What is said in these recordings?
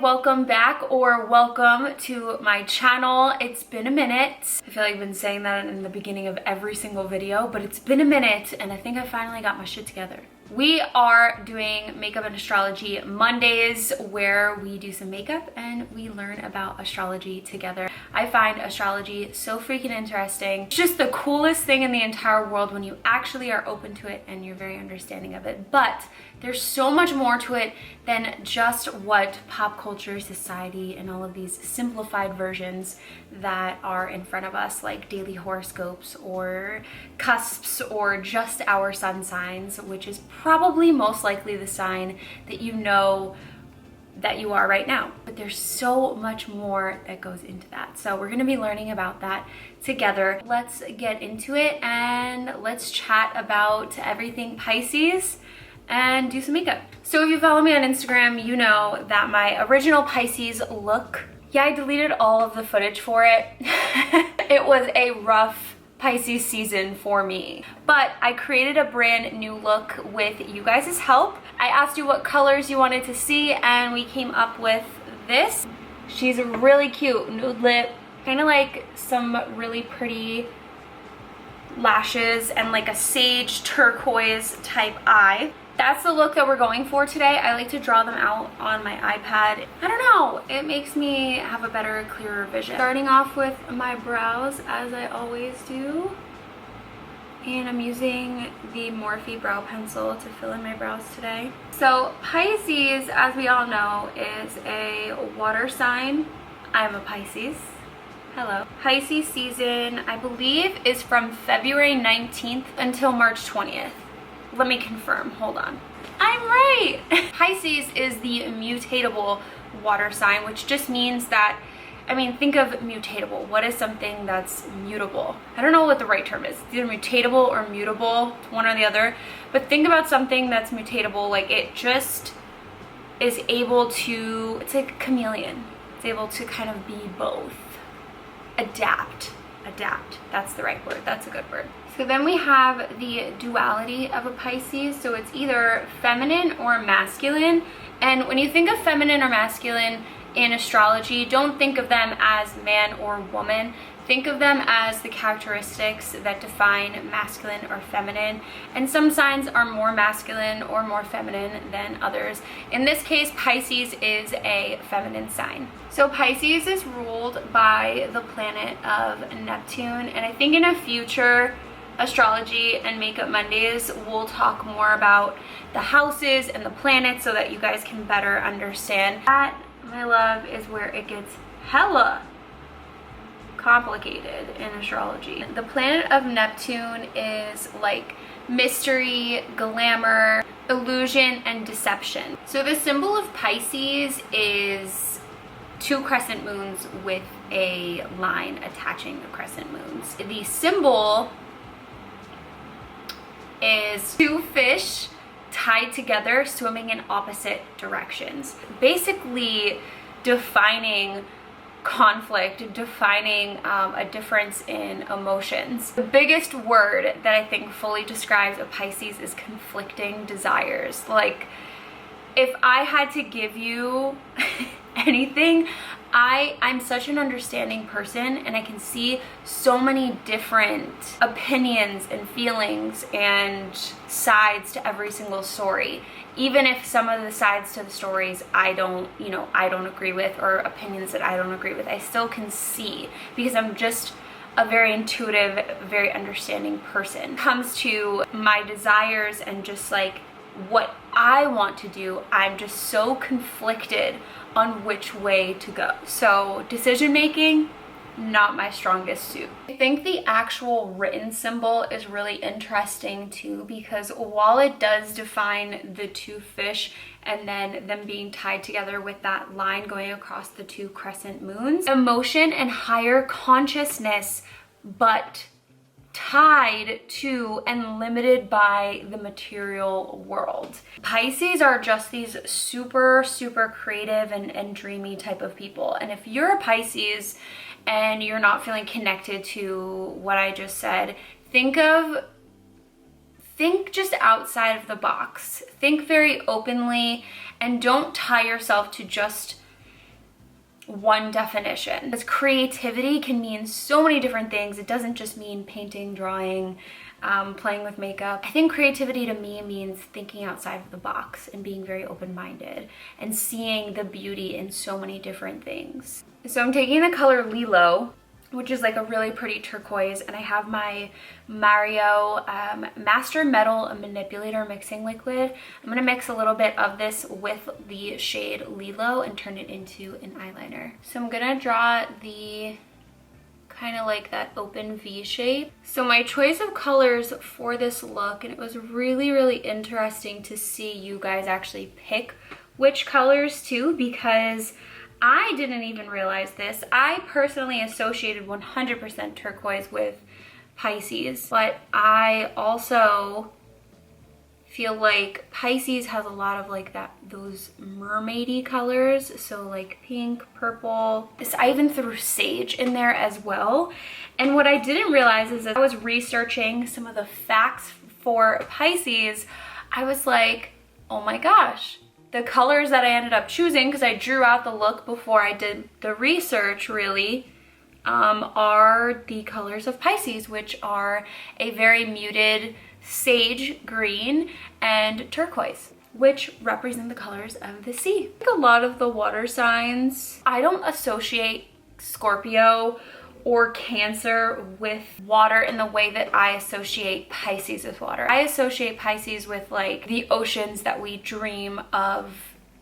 welcome back or welcome to my channel. It's been a minute. I feel like I've been saying that in the beginning of every single video, but it's been a minute and I think I finally got my shit together. We are doing makeup and astrology Mondays where we do some makeup and we learn about astrology together. I find astrology so freaking interesting. It's just the coolest thing in the entire world when you actually are open to it and you're very understanding of it. But there's so much more to it than just what pop culture, society, and all of these simplified versions that are in front of us, like daily horoscopes or cusps or just our sun signs, which is probably most likely the sign that you know that you are right now. But there's so much more that goes into that. So we're gonna be learning about that together. Let's get into it and let's chat about everything Pisces and do some makeup. So if you follow me on Instagram, you know that my original Pisces look, yeah, I deleted all of the footage for it. It was a rough Pisces season for me, but I created a brand new look with you guys' help. I asked you what colors you wanted to see and we came up with this. She's really cute, nude lip, kind of like some really pretty lashes and like a sage turquoise type eye. That's the look that we're going for today. I like to draw them out on my iPad. I don't know, it makes me have a better, clearer vision. Starting off with my brows, as I always do. And I'm using the Morphe brow pencil to fill in my brows today. So Pisces, as we all know, is a water sign. I'm a Pisces. Hello. Pisces season, I believe, is from February 19th until March 20th. Let me confirm, hold on. I'm right! Pisces is the mutatable water sign, which just means that, I mean, think of mutatable. What is something that's mutable? I don't know what the right term is. It's either mutatable or mutable, one or the other. But think about something that's mutatable, like it just is able to, it's like a chameleon. It's able to kind of be both. Adapt, that's the right word, that's a good word. So then we have the duality of a Pisces, so it's either feminine or masculine. And when you think of feminine or masculine in astrology, don't think of them as man or woman. Think of them as the characteristics that define masculine or feminine. And some signs are more masculine or more feminine than others. In this case, Pisces is a feminine sign. So Pisces is ruled by the planet of Neptune. And I think in a future astrology and makeup Mondays, we'll talk more about the houses and the planets so that you guys can better understand. That, my love, is where it gets hella complicated in astrology. The planet of Neptune is like mystery, glamour, illusion, and deception. So the symbol of Pisces is two crescent moons with a line attaching the crescent moons. The symbol is two fish tied together swimming in opposite directions, basically defining conflict, defining a difference in emotions. The biggest word that I think fully describes a Pisces is conflicting desires. Like, if I had to give you anything, I'm such an understanding person and I can see so many different opinions and feelings and sides to every single story. Even if some of the sides to the stories I don't agree with, or opinions that I don't agree with, I still can see because I'm just a very intuitive, very understanding person. When it comes to my desires and just like what I want to do, I'm just so conflicted on which way to go. So decision making, not my strongest suit. I think the actual written symbol is really interesting too, because while it does define the two fish and then them being tied together with that line going across the two crescent moons, emotion and higher consciousness, but tied to and limited by the material world. Pisces are just these super creative and dreamy type of people. And if you're a Pisces and you're not feeling connected to what I just said, think just outside of the box. Think very openly and don't tie yourself to just one definition. Because creativity can mean so many different things. It doesn't just mean painting, drawing, playing with makeup. I think creativity to me means thinking outside of the box and being very open-minded and seeing the beauty in so many different things. So I'm taking the color Lilo, which is like a really pretty turquoise, and I have my Mario Master Metal Manipulator mixing liquid. I'm gonna mix a little bit of this with the shade Lilo and turn it into an eyeliner. So I'm gonna draw the kind of like that open V shape. So my choice of colors for this look, and it was really interesting to see you guys actually pick which colors too, because I didn't even realize this. I personally associated 100% turquoise with Pisces, but I also feel like Pisces has a lot of like those mermaidy colors, so like pink, purple. I even threw sage in there as well. And what I didn't realize is that I was researching some of the facts for Pisces. I was like, oh my gosh, the colors that I ended up choosing, because I drew out the look before I did the research really, are the colors of Pisces, which are a very muted sage green and turquoise, which represent the colors of the sea. Like a lot of the water signs, I don't associate Scorpio or Cancer with water in the way that I associate Pisces with water. I associate Pisces with like the oceans that we dream of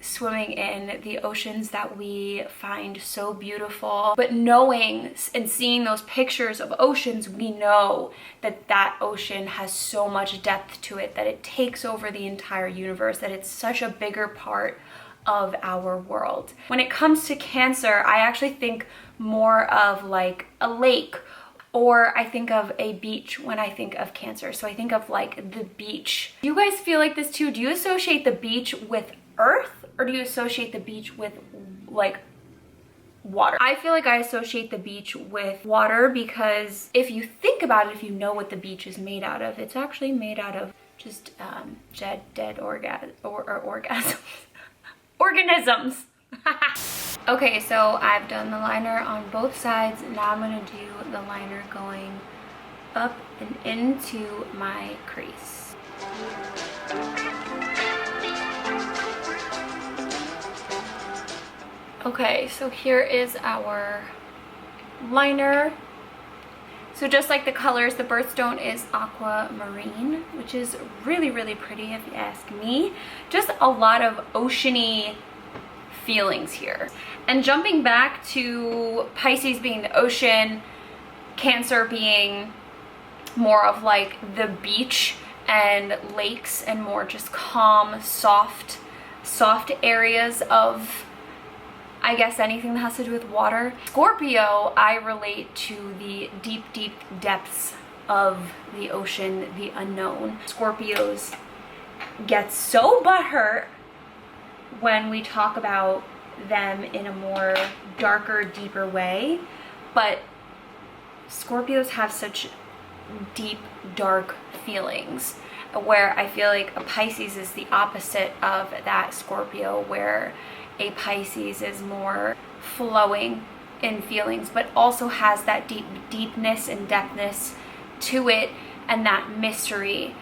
swimming in, the oceans that we find so beautiful. But knowing and seeing those pictures of oceans, we know that that ocean has so much depth to it, that it takes over the entire universe, that it's such a bigger part of our world. When it comes to Cancer, I actually think more of like a lake, or I think of a beach when I think of Cancer. So I think of like the beach. Do you guys feel like this too? Do you associate the beach with earth, or do you associate the beach with like water? I feel like I associate the beach with water, because if you think about it, if you know what the beach is made out of, it's actually made out of just dead orgasms. Organisms. Okay, so I've done the liner on both sides. Now I'm going to do the liner going up and into my crease. Okay, so here is our liner. So just like the colors, the birthstone is Aqua Marine, which is really pretty if you ask me. Just a lot of oceany feelings here. And jumping back to Pisces being the ocean, Cancer being more of like the beach and lakes and more just calm, soft areas of, I guess, anything that has to do with water. Scorpio, I relate to the deep depths of the ocean, the unknown. Scorpios get so butthurt when we talk about them in a more darker, deeper way, but Scorpios have such deep, dark feelings, where I feel like a Pisces is the opposite of that Scorpio, where a Pisces is more flowing in feelings, but also has that deepness and depthness to it, and that mystery.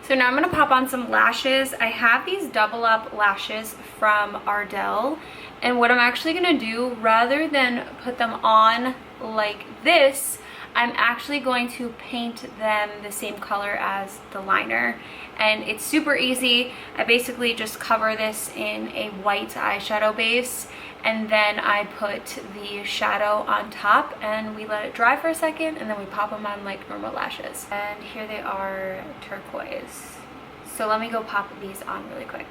So now I'm gonna pop on some lashes. I have these double up lashes from Ardell, and what I'm actually gonna do, rather than put them on like this, I'm actually going to paint them the same color as the liner. And it's super easy. I basically just cover this in a white eyeshadow base, and then I put the shadow on top and we let it dry for a second, and then we pop them on like normal lashes. And here they are, turquoise. So let me go pop these on really quick.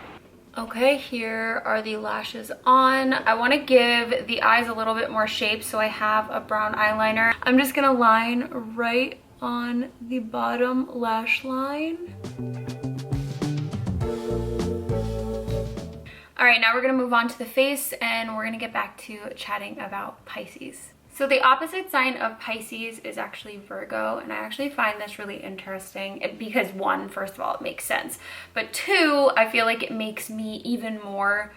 Okay, here are the lashes on. I want to give the eyes a little bit more shape, so I have a brown eyeliner. I'm just gonna line right on the bottom lash line. All right, now we're gonna move on to the face and we're gonna get back to chatting about Pisces. So the opposite sign of Pisces is actually Virgo, and I actually find this really interesting because one, first of all, it makes sense, but two, I feel like it makes me even more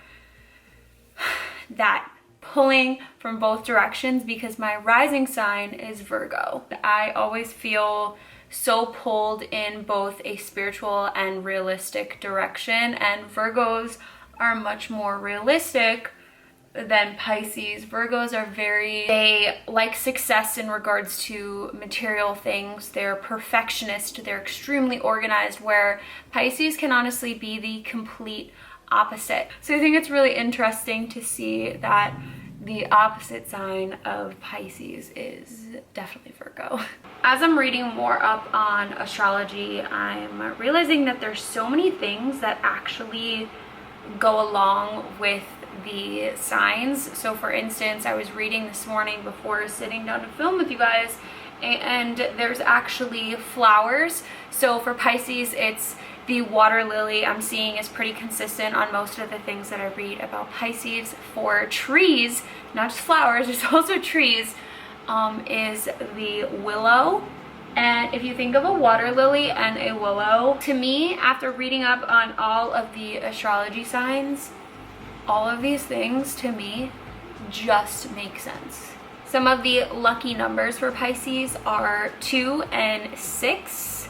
that pulling from both directions because my rising sign is Virgo. I always feel so pulled in both a spiritual and realistic direction, and Virgos are much more realistic than Pisces. Virgos are they like success in regards to material things. They're perfectionist, they're extremely organized, where Pisces can honestly be the complete opposite. So I think it's really interesting to see that the opposite sign of Pisces is definitely Virgo. As I'm reading more up on astrology, I'm realizing that there's so many things that actually go along with the signs. So for instance, I was reading this morning before sitting down to film with you guys, and there's actually flowers. So for Pisces, it's the water lily. I'm seeing is pretty consistent on most of the things that I read about Pisces. For trees, not just flowers, there's also trees, is the willow. And if you think of a water lily and a willow, to me, after reading up on all of the astrology signs, all of these things to me just make sense. Some of the lucky numbers for Pisces are 2 and 6.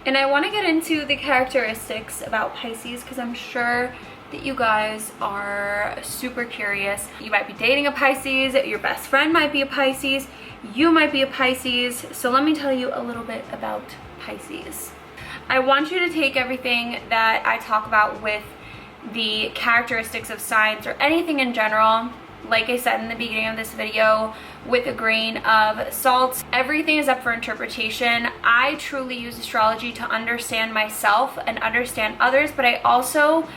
And I want to get into the characteristics about Pisces because I'm sure that you guys are super curious. You might be dating a Pisces, your best friend might be a Pisces, you might be a Pisces. So let me tell you a little bit about Pisces. I want you to take everything that I talk about with the characteristics of signs or anything in general, like I said in the beginning of this video, with a grain of salt. Everything is up for interpretation. I truly use astrology to understand myself and understand others, but I also,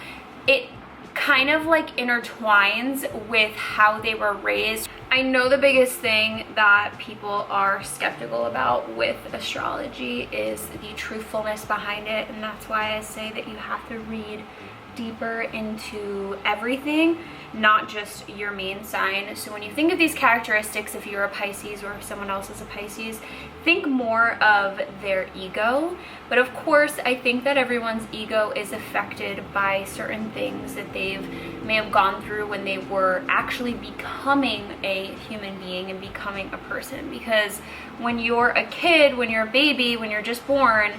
it kind of like intertwines with how they were raised. I know the biggest thing that people are skeptical about with astrology is the truthfulness behind it, and that's why I say that you have to read deeper into everything, not just your main sign. So when you think of these characteristics, if you're a Pisces or if someone else is a Pisces, think more of their ego. But of course, I think that everyone's ego is affected by certain things that may have gone through when they were actually becoming a human being and becoming a person. Because when you're a kid, when you're a baby, when you're just born,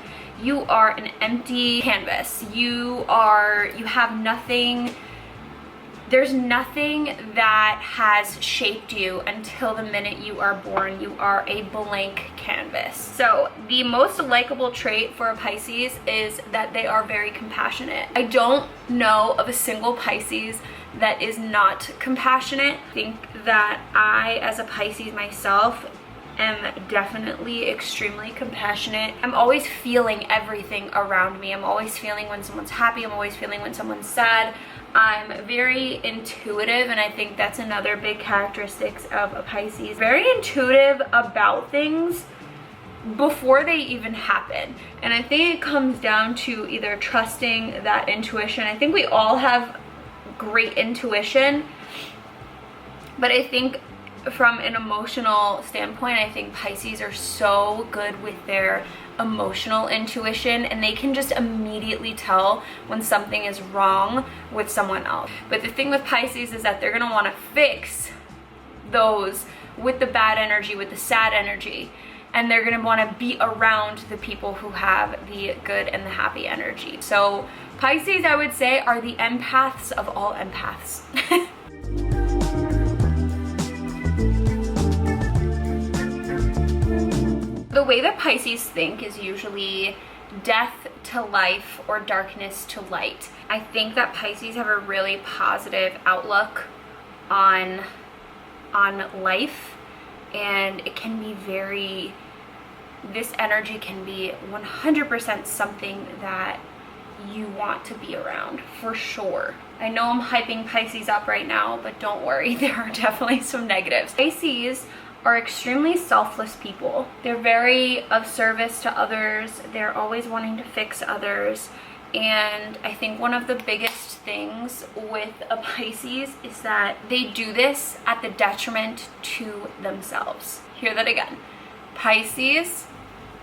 you are an empty canvas. You have nothing, there's nothing that has shaped you until the minute you are born. You are a blank canvas. So the most likable trait for a Pisces is that they are very compassionate. I don't know of a single Pisces that is not compassionate. I think that I, as a Pisces myself, am definitely extremely compassionate. I'm always feeling everything around me. I'm always feeling when someone's happy. I'm always feeling when someone's sad. I'm very intuitive, and I think that's another big characteristic of a Pisces. Very intuitive about things before they even happen. And I think it comes down to either trusting that intuition. I think we all have great intuition, but I think from an emotional standpoint, I think Pisces are so good with their emotional intuition, and they can just immediately tell when something is wrong with someone else. But the thing with Pisces is that they're gonna wanna fix those with the bad energy, with the sad energy, and they're gonna wanna be around the people who have the good and the happy energy. So Pisces, I would say, are the empaths of all empaths. The way that Pisces think is usually death to life or darkness to light. I think that Pisces have a really positive outlook on life, and it can be this energy can be 100% something that you want to be around, for sure. I know I'm hyping Pisces up right now, but don't worry, there are definitely some negatives. Pisces are extremely selfless people. They're very of service to others. They're always wanting to fix others. And I think one of the biggest things with a Pisces is that they do this at the detriment to themselves. Hear that again. Pisces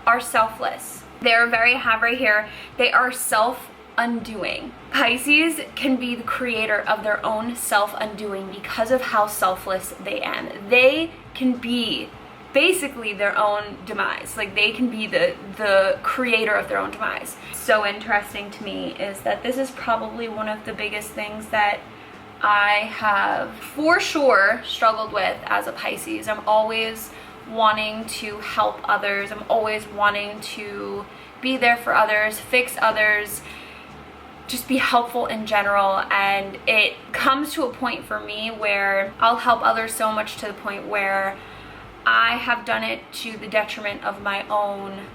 are selfless. They're very have right here. They are self-undoing. Pisces can be the creator of their own self-undoing because of how selfless they am. They can be basically their own demise. Like they can be the creator of their own demise. So interesting to me is that this is probably one of the biggest things that I have for sure struggled with as a Pisces. I'm always wanting to help others. I'm always wanting to be there for others, fix others, just be helpful in general. And it comes to a point for me where I'll help others so much to the point where I have done it to the detriment of my own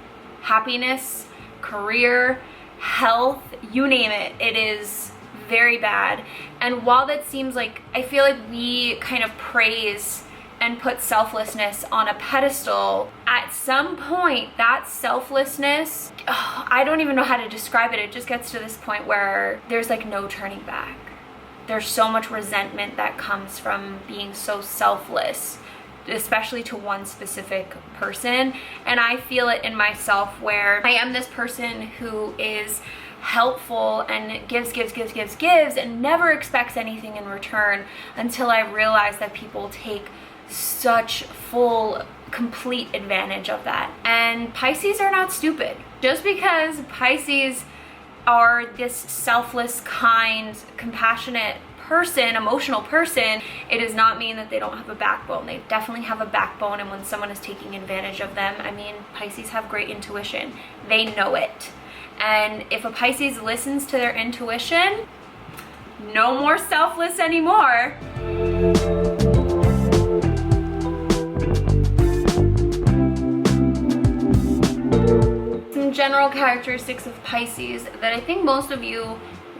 happiness, career, health, you name it. It is very bad. And while that seems like, I feel like we kind of praise and put selflessness on a pedestal, at some point that selflessness, I don't even know how to describe it. It just gets to this point where there's like no turning back. There's so much resentment that comes from being so selfless, especially to one specific person. And I feel it in myself where I am this person who is helpful and gives and never expects anything in return, until I realize that people take such full, complete advantage of that. And Pisces are not stupid. Just because Pisces are this selfless, kind, compassionate person, emotional person, it does not mean that they don't have a backbone. They definitely have a backbone, and when someone is taking advantage of them, I mean, Pisces have great intuition. They know it. And if a Pisces listens to their intuition, no more selfless anymore. Some general characteristics of Pisces that I think most of you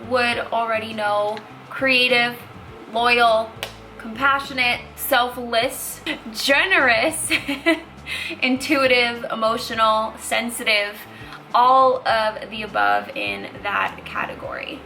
would already know: creative, loyal, compassionate, selfless, generous, intuitive, emotional, sensitive, all of the above in that category.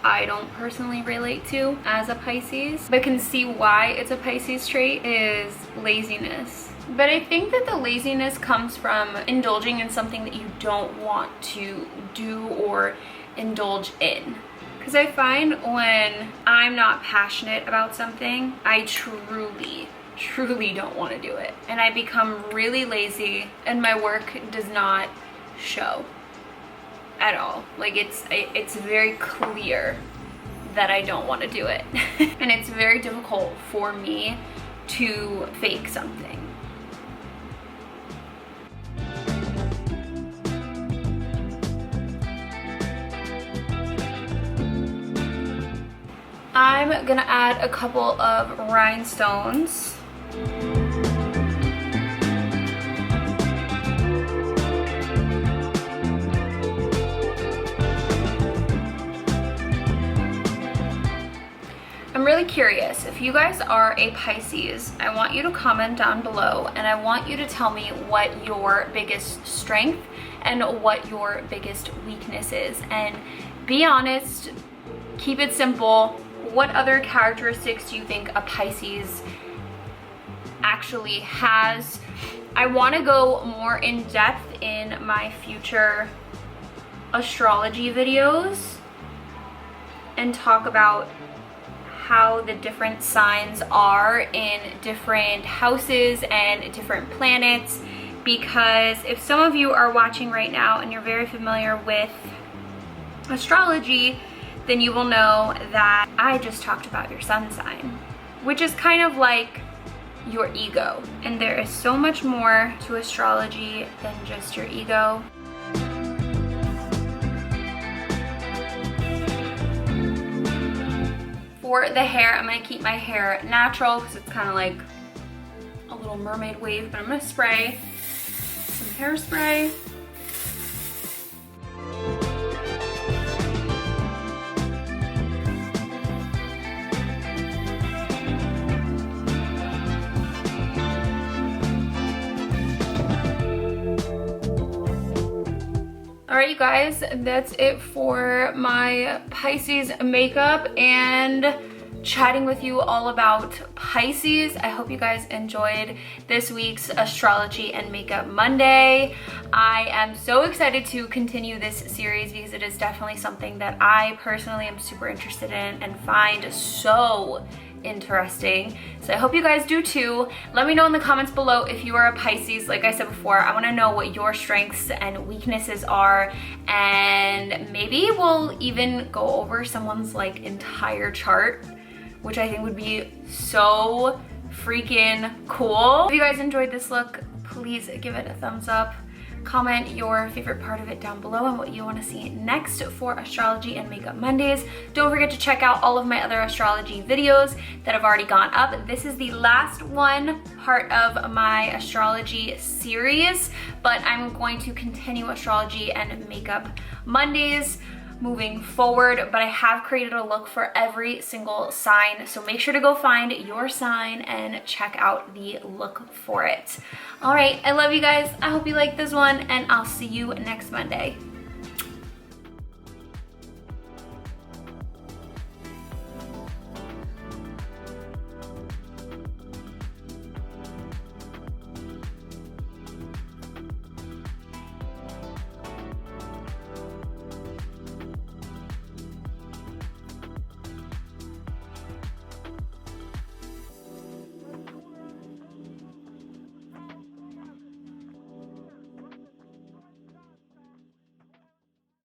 I don't personally relate to as a Pisces, but can see why it's a Pisces trait, is laziness. But I think that the laziness comes from indulging in something that you don't want to do or indulge in. Because I find when I'm not passionate about something, I truly don't want to do it. And I become really lazy, and my work does not show at all. Like it's very clear that I don't want to do it. And it's very difficult for me to fake something. I'm gonna add a couple of rhinestones. I'm really curious, if you guys are a Pisces, I want you to comment down below, and I want you to tell me what your biggest strength and what your biggest weakness is. And be honest, keep it simple. What other characteristics do you think a Pisces actually has? I want to go more in depth in my future astrology videos and talk about how the different signs are in different houses and different planets, because if some of you are watching right now and you're very familiar with astrology, then you will know that I just talked about your sun sign, which is kind of like your ego. And there is so much more to astrology than just your ego. For the hair, I'm gonna keep my hair natural because it's kind of like a little mermaid wave, but I'm gonna spray some hairspray. Alright, you guys, that's it for my Pisces makeup and chatting with you all about Pisces. I hope you guys enjoyed this week's Astrology and Makeup Monday. I am so excited to continue this series because it is definitely something that I personally am super interested in and find so interesting. So I hope you guys do too. Let me know in the comments below if you are a Pisces. Like I said before, I want to know what your strengths and weaknesses are, and maybe we'll even go over someone's like entire chart, which I think would be so freaking cool. If you guys enjoyed this look, please give it a thumbs up. Comment your favorite part of it down below and what you want to see next for Astrology and Makeup Mondays. Don't forget to check out all of my other astrology videos that have already gone up. This is the last one part of my astrology series, but I'm going to continue Astrology and Makeup Mondays moving forward, but I have created a look for every single sign, so make sure to go find your sign and check out the look for it. All right, I love you guys. I hope you like this one, and I'll see you next Monday.